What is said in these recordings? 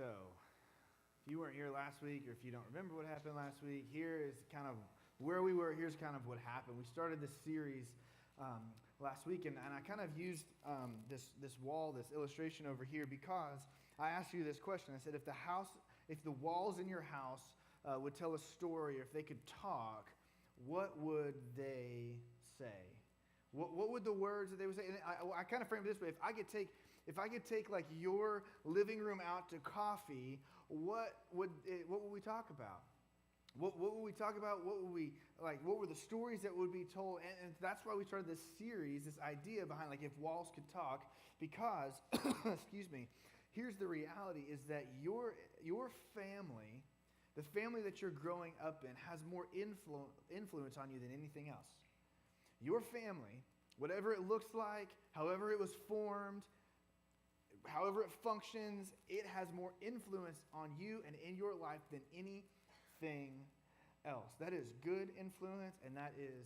So, if you weren't here last week or if you don't remember what happened last week, here is kind of where we were. Here's kind of what happened. We started this series last week, and I kind of used this wall, this illustration over here, because I asked you this question. I said, if the walls in your house would tell a story, or if they could talk, what would they say? What would the words that they would say? And I kind of framed it this way: if I could take like your living room out to coffee, what would we talk about? What would we talk about? What would we like? What were the stories that would be told? And that's why we started this series, this idea behind like if walls could talk. Because, excuse me, here's the reality: is that your family, the family that you're growing up in, has more influence on you than anything else. Your family, whatever it looks like, however it was formed, however it functions, it has more influence on you and in your life than anything else. That is good influence, and that is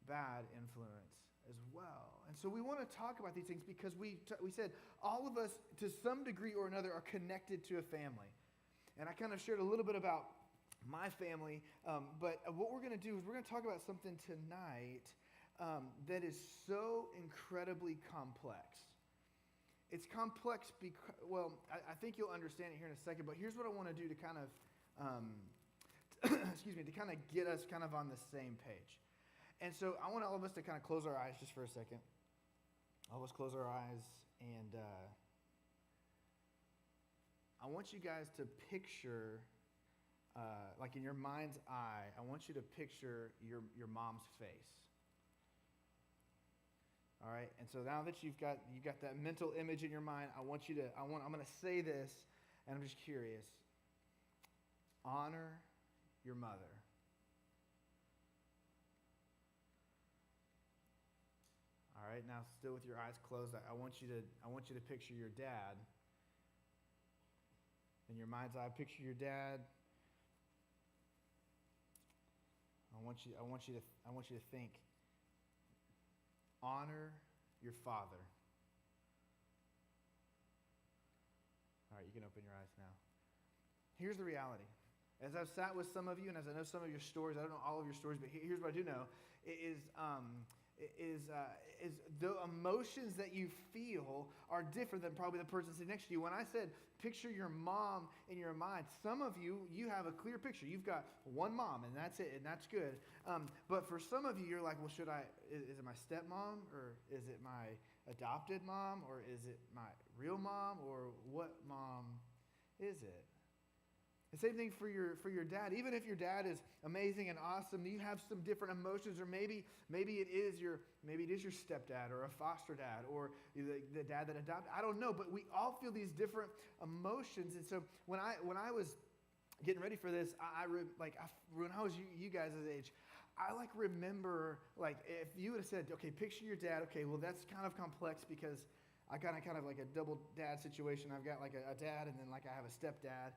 bad influence as well. And so we want to talk about these things because we said all of us, to some degree or another, are connected to a family. And I kind of shared a little bit about my family, but what we're going to do is we're going to talk about something tonight that is so incredibly complex. It's complex because, well, I think you'll understand it here in a second, but here's what I want to do to kind of, to kind of get us kind of on the same page. And so I want all of us to kind of close our eyes just for a second. All of us close our eyes, and I want you guys to picture, like in your mind's eye, I want you to picture your mom's face. All right, and so now that you've got that mental image in your mind, I'm going to say this, and I'm just curious. Honor your mother. All right, now still with your eyes closed, I want you to picture your dad. In your mind's eye, picture your dad. I want you to think. Honor your father. All right, you can open your eyes now. Here's the reality. As I've sat with some of you, and as I know some of your stories, I don't know all of your stories, but here's what I do know, is the emotions that you feel are different than probably the person sitting next to you. When I said picture your mom in your mind, some of you have a clear picture. You've got one mom, and that's it, and that's good. But for some of you, you're like, well, is it my stepmom, or is it my adopted mom, or is it my real mom, or what mom is it? The same thing for your dad. Even if your dad is amazing and awesome, you have some different emotions, or maybe it is your stepdad or a foster dad or the dad that adopted. I don't know, but we all feel these different emotions. And so when I was getting ready for this, when I was you guys' age, I remember if you would have said, okay, picture your dad. Okay, well that's kind of complex because I got kind of like a double dad situation. I've got like a dad, and then like I have a stepdad.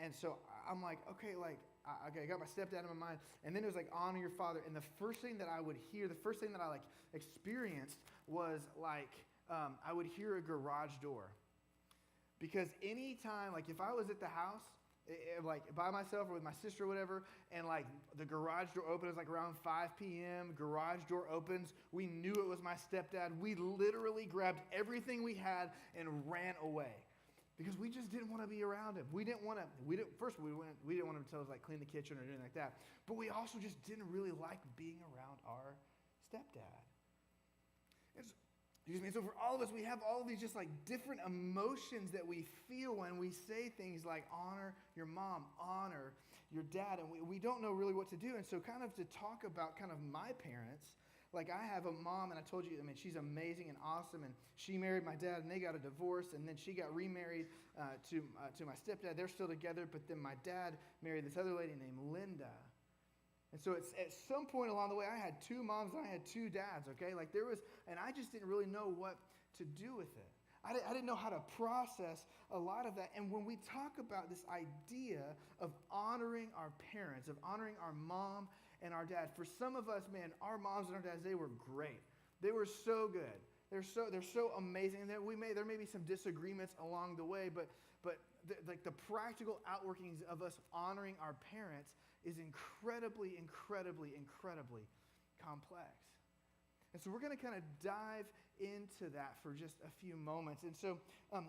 And so I'm like, okay, I got my stepdad in my mind. And then it was like, honor your father. And the first thing that I would hear, the first thing that I experienced was I would hear a garage door. Because anytime, if I was at the house, by myself or with my sister or whatever, and the garage door opens around 5 p.m., garage door opens, we knew it was my stepdad. We literally grabbed everything we had and ran away because we just didn't want to be around him. We didn't want him to tell us clean the kitchen or anything like that, but we also just didn't really like being around our stepdad. So for all of us, we have all of these just different emotions that we feel when we say things like honor your mom, honor your dad, and we don't know really what to do. And so kind of to talk about kind of my parents, I have a mom, and I told you, she's amazing and awesome, and she married my dad, and they got a divorce, and then she got remarried to my stepdad. They're still together, but then my dad married this other lady named Linda. And so at some point along the way, I had two moms and I had two dads, okay? And I just didn't really know what to do with it. I didn't know how to process a lot of that. And when we talk about this idea of honoring our parents, of honoring our mom and our dad, for some of us, man, our moms and our dads, they were great. They were so good. they're so amazing. That there may be some disagreements along the way, but like the practical outworkings of us honoring our parents is incredibly, incredibly, incredibly complex. And so we're going to kind of dive into that for just a few moments. And so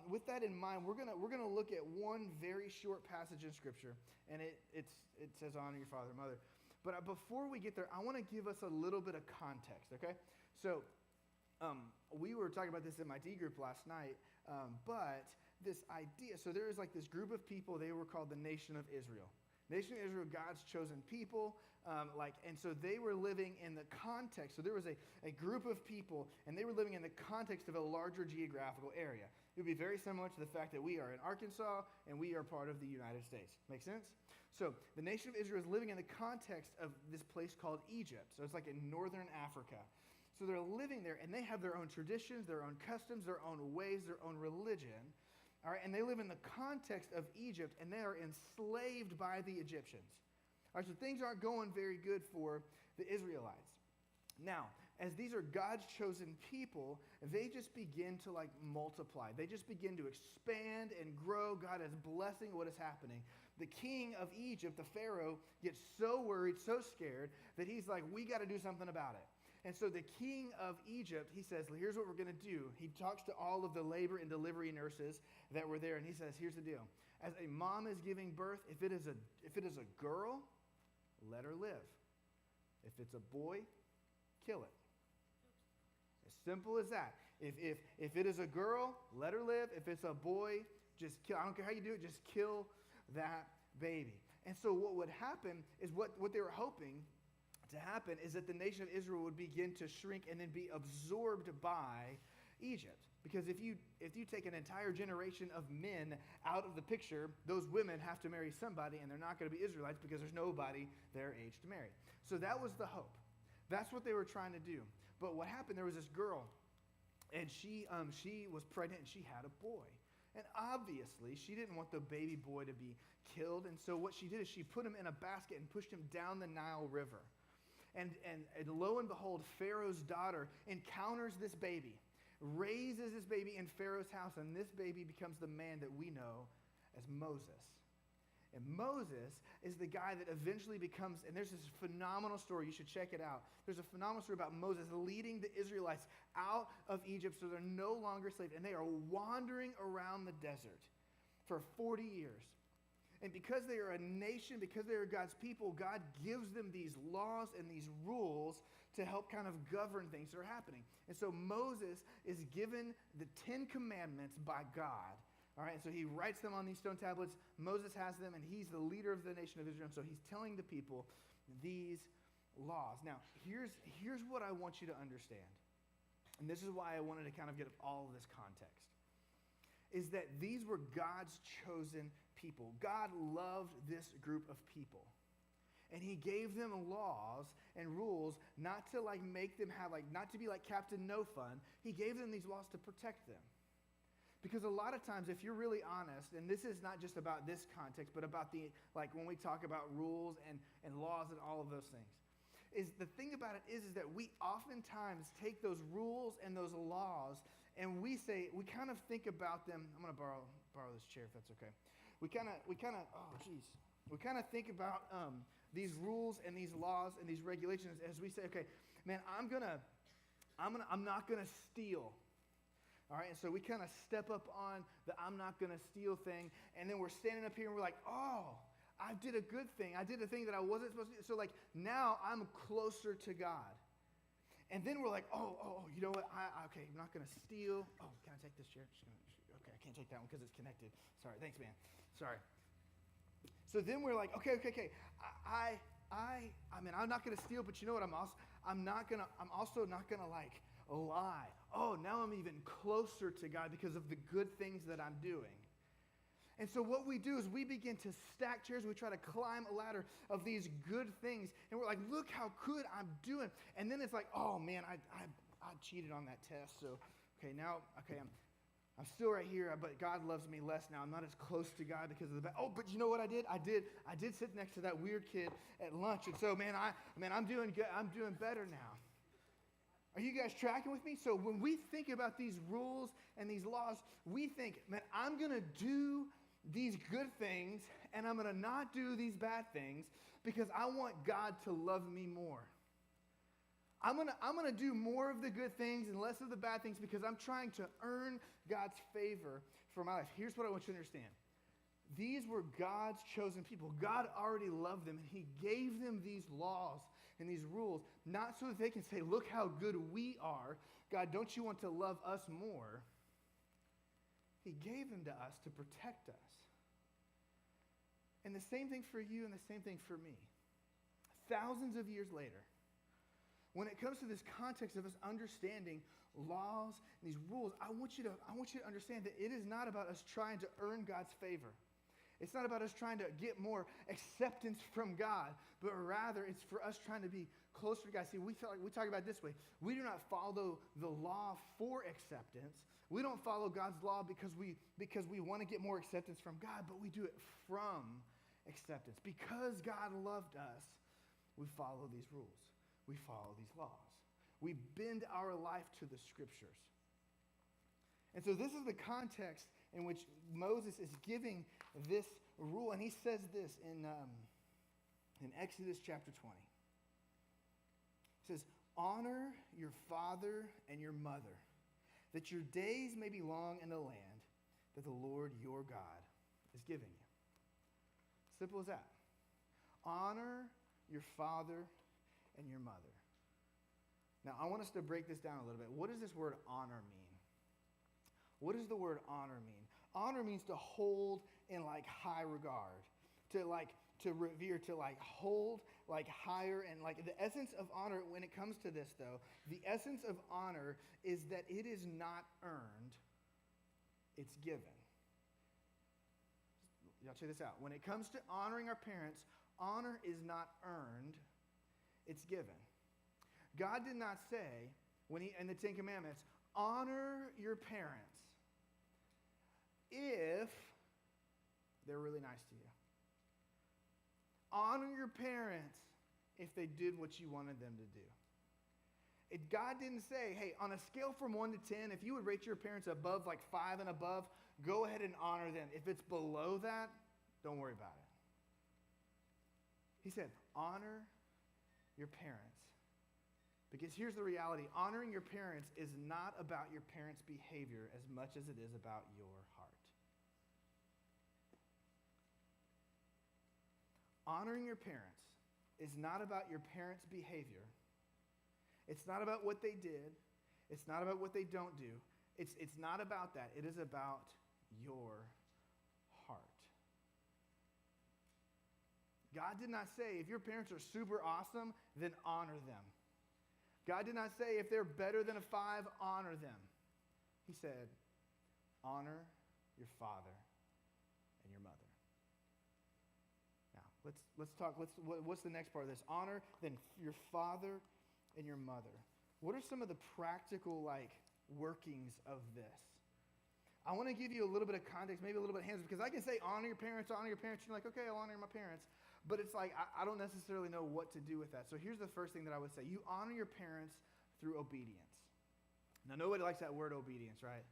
with that in mind, we're gonna look at one very short passage in Scripture, and it says honor your father and mother. But before we get there, I want to give us a little bit of context, okay? So we were talking about this in my D group last night, but this idea, so there is like this group of people, they were called the Nation of Israel. Nation of Israel, God's chosen people, and so they were living in the context. So there was a group of people, and they were living in the context of a larger geographical area. It would be very similar to the fact that we are in Arkansas, and we are part of the United States. Make sense? So the nation of Israel is living in the context of this place called Egypt. So it's like in northern Africa. So they're living there, and they have their own traditions, their own customs, their own ways, their own religion. All right, and they live in the context of Egypt, and they are enslaved by the Egyptians. All right, so things aren't going very good for the Israelites. Now, as these are God's chosen people, they just begin to like multiply. They just begin to expand and grow. God is blessing what is happening. The king of Egypt, the Pharaoh, gets so worried, so scared, that he's like, we got to do something about it. And so the king of Egypt, he says, here's what we're going to do. He talks to all of the labor and delivery nurses that were there, and he says, here's the deal. As a mom is giving birth, if it is a girl, let her live. If it's a boy, kill it. As simple as that. If it is a girl, let her live. If it's a boy, just kill. I don't care how you do it, just kill that baby. And so what would happen is what they were hoping to happen is that the nation of Israel would begin to shrink and then be absorbed by Egypt. Because if you take an entire generation of men out of the picture, those women have to marry somebody, and they're not going to be Israelites because there's nobody their age to marry. So that was the hope. That's what they were trying to do. But what happened, there was this girl, and she was pregnant, and she had a boy. And obviously, she didn't want the baby boy to be killed, and so what she did is she put him in a basket and pushed him down the Nile River. And lo and behold, Pharaoh's daughter encounters this baby, raises this baby in Pharaoh's house, and this baby becomes the man that we know as Moses. And Moses is the guy that eventually becomes, and there's this phenomenal story, you should check it out. There's a phenomenal story about Moses leading the Israelites out of Egypt so they're no longer slaves, and they are wandering around the desert for 40 years. And because they are a nation, because they are God's people, God gives them these laws and these rules to help kind of govern things that are happening. And so Moses is given the 10 Commandments by God. All right, and so he writes them on these stone tablets. Moses has them, and he's the leader of the nation of Israel. And so he's telling the people these laws. Now, here's what I want you to understand. And this is why I wanted to kind of get all of this context. Is that these were God's chosen people. God loved this group of people. And he gave them laws and rules not to like make them have like, not to be like Captain No Fun. He gave them these laws to protect them. Because a lot of times, if you're really honest, and this is not just about this context, but about the, like when we talk about rules and laws and all of those things, is the thing about it is that we oftentimes take those rules and those laws and we kind of think about them. I'm going to borrow this chair if that's okay. We kind of think about these rules and these laws and these regulations as we say, okay, man, I'm not gonna steal. All right, and so we kind of step up on the I'm not gonna steal thing, and then we're standing up here and we're like, oh, I did a good thing. I did a thing that I wasn't supposed to do. So like now I'm closer to God. And then we're like, oh, you know what? Okay, I'm not going to steal. Oh, can I take this chair? Okay, I can't take that one because it's connected. Sorry, thanks, man. Sorry. So then we're like, okay. I mean, I'm not going to steal, but you know what? I'm also not going to like lie. Oh, now I'm even closer to God because of the good things that I'm doing. And so what we do is we begin to stack chairs. We try to climb a ladder of these good things. And we're like, look how good I'm doing. And then it's like, oh, man, I cheated on that test. So, I'm still right here, but God loves me less now. I'm not as close to God because of the oh, but you know what I did? I did sit next to that weird kid at lunch. And so, man, I'm doing good. I'm doing better now. Are you guys tracking with me? So when we think about these rules and these laws, we think, man, I'm going to do these good things and I'm going to not do these bad things because I want God to love me more. I'm gonna do more of the good things and less of the bad things because I'm trying to earn God's favor for my life. Here's what I want you to understand. These were God's chosen people. God already loved them, and he gave them these laws and these rules, not so that they can say, look how good we are. God, don't you want to love us more? He gave them to us to protect us. And the same thing for you and the same thing for me. Thousands of years later, when it comes to this context of us understanding laws and these rules, I want you to understand that it is not about us trying to earn God's favor. It's not about us trying to get more acceptance from God, but rather it's for us trying to be closer to God. See, we talk about it this way. We do not follow the law for acceptance. We don't follow God's law because we want to get more acceptance from God, but we do it from acceptance. Because God loved us, we follow these rules. We follow these laws. We bend our life to the scriptures. And so this is the context in which Moses is giving this rule. And he says this in Exodus chapter 20. He says, honor your father and your mother, that your days may be long in the land that the Lord your God is giving you. Simple as that. Honor your father and your mother. Now, I want us to break this down a little bit. What does this word honor mean? What does the word honor mean? Honor means to hold in like high regard, to revere, to like hold like higher, and like the essence of honor when it comes to this though, the essence of honor is that it is not earned, it's given. Y'all check this out. When it comes to honoring our parents, honor is not earned, it's given. God did not say, in the Ten Commandments, honor your parents if they're really nice to you. Honor your parents if they did what you wanted them to do. God didn't say, hey, on a scale from 1 to 10, if you would rate your parents above like 5 and above, go ahead and honor them. If it's below that, don't worry about it. He said, honor your parents. Because here's the reality. Honoring your parents is not about your parents' behavior as much as it is about your heart. Honoring your parents is not about your parents' behavior. It's not about what they did. It's not about what they don't do. It's not about that. It is about your heart. God did not say, if your parents are super awesome, then honor them. God did not say, if they're better than a 5, honor them. He said, honor your father and your mother. Now, let's talk, what's the next part of this? Honor, then your father and your mother. What are some of the practical, workings of this? I want to give you a little bit of context, maybe a little bit of hands, because I can say, honor your parents, honor your parents. You're like, okay, I'll honor my parents. But it's like, I don't necessarily know what to do with that. So here's the first thing that I would say. You honor your parents through obedience. Now, nobody likes that word obedience, right?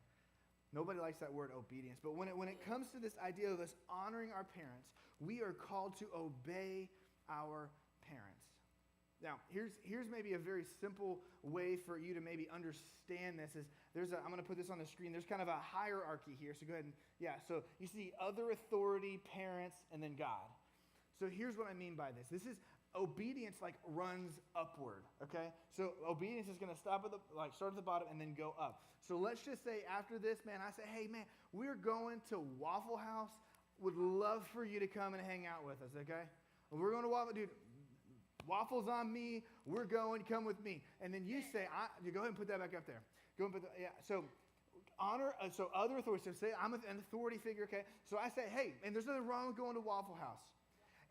Nobody likes that word obedience. But when it comes to this idea of us honoring our parents, we are called to obey our parents. Now, here's maybe a very simple way for you to maybe understand this. I'm going to put this on the screen. There's kind of a hierarchy here. So go ahead and, so you see other authority, parents, and then God. So here's what I mean by this. This is obedience runs upward, okay? So obedience is going to start at the bottom and then go up. So let's just say after this, man, I say, hey, man, we're going to Waffle House. Would love for you to come and hang out with us, okay? We're going to Waffle, dude. Waffles on me. We're going. Come with me. And then you say, you go ahead and put that back up there. Go and put that, yeah. So honor. So other authorities. So say I'm an authority figure. Okay. So I say, hey, and there's nothing wrong with going to Waffle House.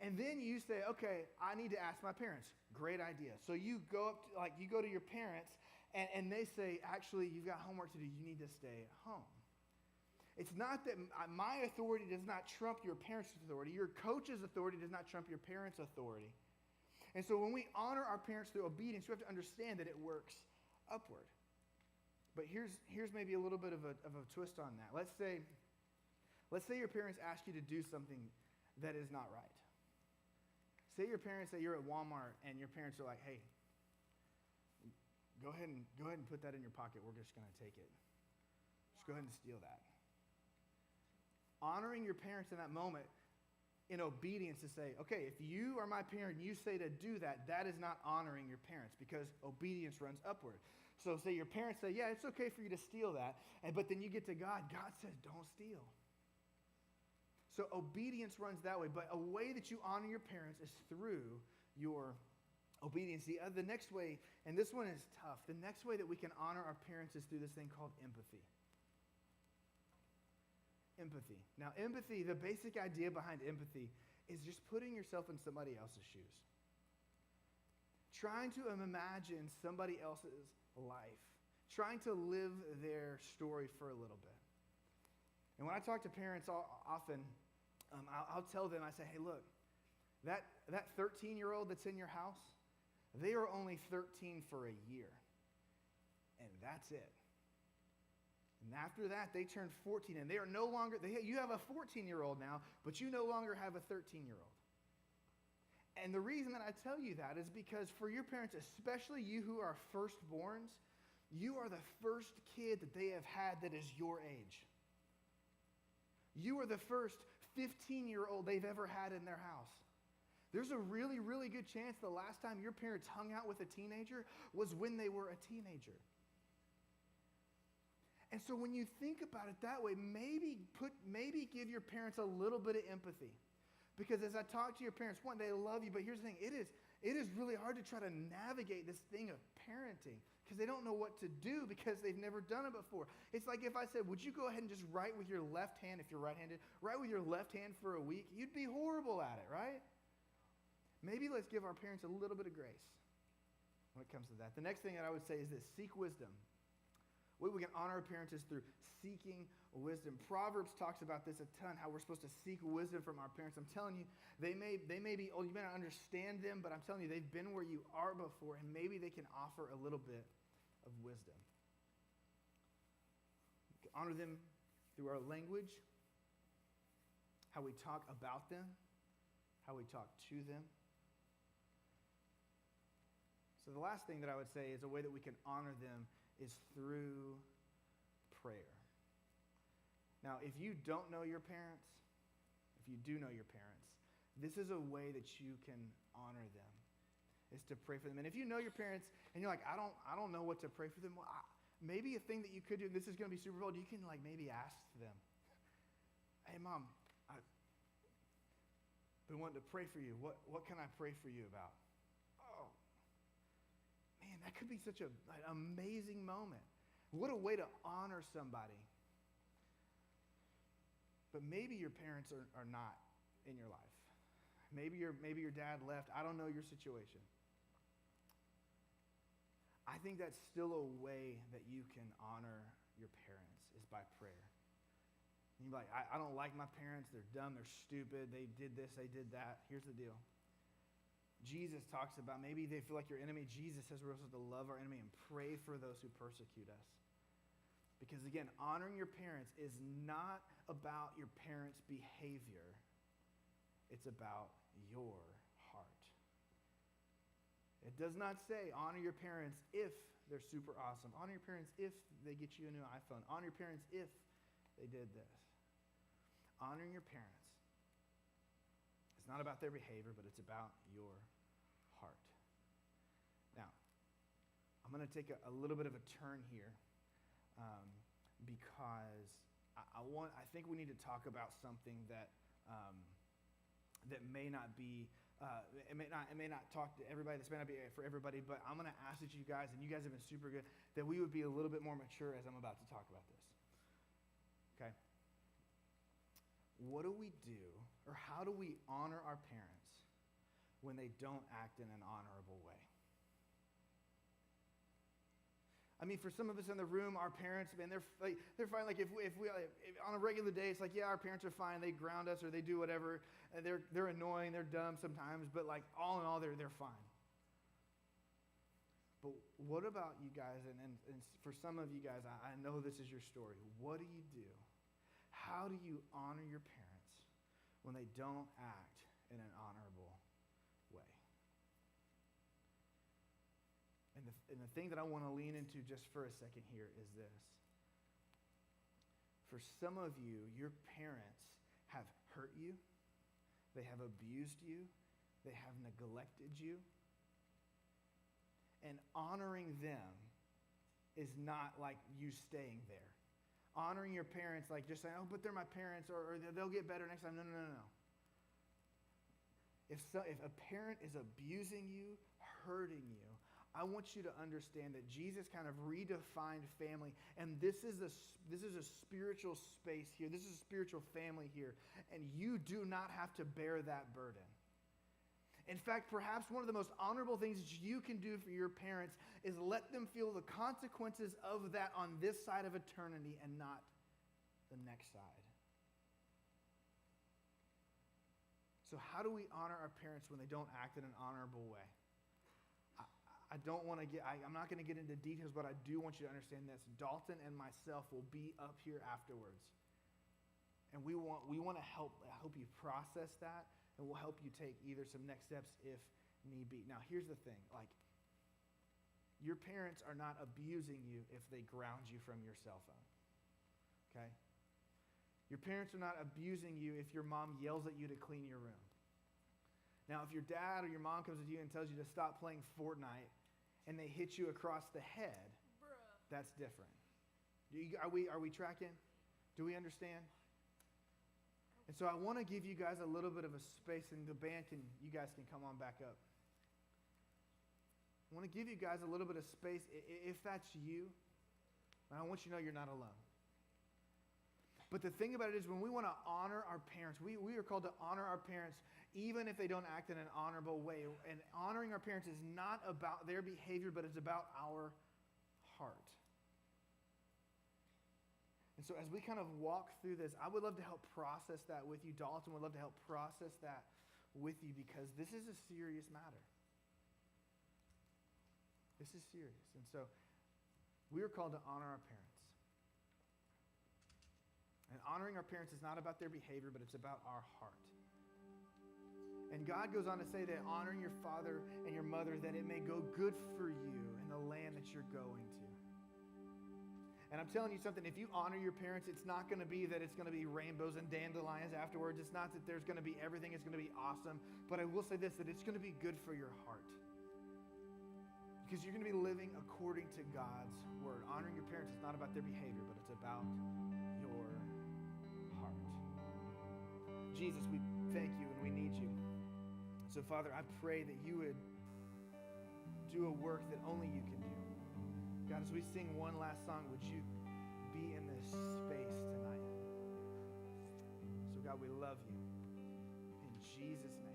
And then you say, okay, I need to ask my parents. Great idea. So you go up, you go to your parents, and they say, actually, you've got homework to do. You need to stay at home. It's not that my authority does not trump your parents' authority. Your coach's authority does not trump your parents' authority. And so when we honor our parents through obedience, we have to understand that it works upward. But here's maybe a little bit of a twist on that. Let's say your parents ask you to do something that is not right. Say your parents, that you're at Walmart and your parents are like, hey, go ahead and put that in your pocket. We're just going to take it. Just go ahead and steal that. Honoring your parents in that moment in obedience to say, okay, if you are my parent and you say to do that, that is not honoring your parents because obedience runs upward. So say your parents say, yeah, it's okay for you to steal that, but then you get to God. God says, don't steal. So obedience runs that way, but a way that you honor your parents is through your obedience. The next way, and this one is tough, the next way that we can honor our parents is through this thing called empathy. Empathy. Now, empathy, the basic idea behind empathy is just putting yourself in somebody else's shoes. Trying to imagine somebody else's life. Trying to live their story for a little bit. And when I talk to parents often, I'll tell them, I say, hey, look, that 13-year-old that's in your house, they are only 13 for a year. And that's it. And after that, they turn 14, and they are no longer, you have a 14-year-old now, but you no longer have a 13-year-old. And the reason that I tell you that is because for your parents, especially you who are firstborns, you are the first kid that they have had that is your age. You are the first 15-year-old they've ever had in their house. There's a really, really good chance the last time your parents hung out with a teenager was when they were a teenager. And so when you think about it that way, maybe give your parents a little bit of empathy. Because as I talk to your parents, one, they love you, but here's the thing, it is really hard to try to navigate this thing of parenting because they don't know what to do because they've never done it before. It's like if I said, would you go ahead and just write with your left hand, if you're right-handed, write with your left hand for a week? You'd be horrible at it, right? Maybe let's give our parents a little bit of grace when it comes to that. The next thing that I would say is this: seek wisdom. The way we can honor our parents is through seeking wisdom. Proverbs talks about this a ton, how we're supposed to seek wisdom from our parents. I'm telling you, they may be old, you may not understand them, but I'm telling you, they've been where you are before, and maybe they can offer a little bit of wisdom. We can honor them through our language, how we talk about them, how we talk to them. So the last thing that I would say is a way that we can honor them is through prayer. Now, if you don't know your parents, if you do know your parents, this is a way that you can honor them, is to pray for them. And if you know your parents and you're like, I don't know what to pray for them, well, maybe a thing that you could do, and this is going to be super bold, you can maybe ask them, hey, Mom, I've been wanting to pray for you. What can I pray for you about? Man, that could be such an amazing moment. What a way to honor somebody. But maybe your parents are not in your life. Maybe your dad left. I don't know your situation. I think that's still a way that you can honor your parents is by prayer. And you're like, I don't like my parents. They're dumb. They're stupid. They did this. They did that. Here's the deal. Jesus talks about maybe they feel like your enemy. Jesus says we're supposed to love our enemy and pray for those who persecute us. Because again, honoring your parents is not about your parents' behavior. It's about your heart. It does not say honor your parents if they're super awesome. Honor your parents if they get you a new iPhone. Honor your parents if they did this. Honoring your parents, it's not about their behavior, but it's about your heart. Now, I'm going to take a little bit of a turn here because I think we need to talk about something that that may not be it may not talk to everybody. This may not be for everybody, but I'm going to ask that you guys, and you guys have been super good, that we would be a little bit more mature as I'm about to talk about this. Okay. What do we do, or how do we honor our parents when they don't act in an honorable way? I mean, for some of us in the room, our parents, man, they're fine. Like if on a regular day, it's like, yeah, our parents are fine. They ground us or they do whatever. And they're annoying. They're dumb sometimes, but like all in all, they're fine. But what about you guys, and for some of you guys, I know this is your story. What do you do? How do you honor your parents when they don't act in an honorable way? And the thing that I want to lean into just for a second here is this. For some of you, your parents have hurt you. They have abused you. They have neglected you. And honoring them is not like you staying there. Honoring your parents, like just saying, oh, but they're my parents, or they'll get better next time. No, no, no, no. If a parent is abusing you, hurting you, I want you to understand that Jesus kind of redefined family, and this is a spiritual space here. This is a spiritual family here, and you do not have to bear that burden. In fact, perhaps one of the most honorable things that you can do for your parents is let them feel the consequences of that on this side of eternity and not the next side. So how do we honor our parents when they don't act in an honorable way? I'm not going to get into details, but I do want you to understand this. Dalton and myself will be up here afterwards. And we want to help you process that, and we'll help you take either some next steps if need be. Now, here's the thing. Like, your parents are not abusing you if they ground you from your cell phone. Okay? Your parents are not abusing you if your mom yells at you to clean your room. Now, if your dad or your mom comes to you and tells you to stop playing Fortnite and they hit you across the head, that's different. Are we tracking? Do we understand? And so I want to give you guys a little bit of a space, and the band you guys can come on back up. I want to give you guys a little bit of space. If that's you, I want you to know you're not alone. But the thing about it is when we want to honor our parents, we are called to honor our parents even if they don't act in an honorable way. And honoring our parents is not about their behavior, but it's about our heart. And so as we kind of walk through this, I would love to help process that with you. Dalton would love to help process that with you because this is a serious matter. This is serious. And so we are called to honor our parents. And honoring our parents is not about their behavior, but it's about our heart. And God goes on to say that honoring your father and your mother, that it may go good for you in the land that you're going to. And I'm telling you something, if you honor your parents, it's not going to be that it's going to be rainbows and dandelions afterwards. It's not that there's going to be everything is going to be awesome. But I will say this, that it's going to be good for your heart. Because you're going to be living according to God's word. Honoring your parents is not about their behavior, but it's about your heart. Jesus, we thank you and we need you. So, Father, I pray that you would do a work that only you can do. God, as we sing one last song, would you be in this space tonight? So, God, we love you. In Jesus' name.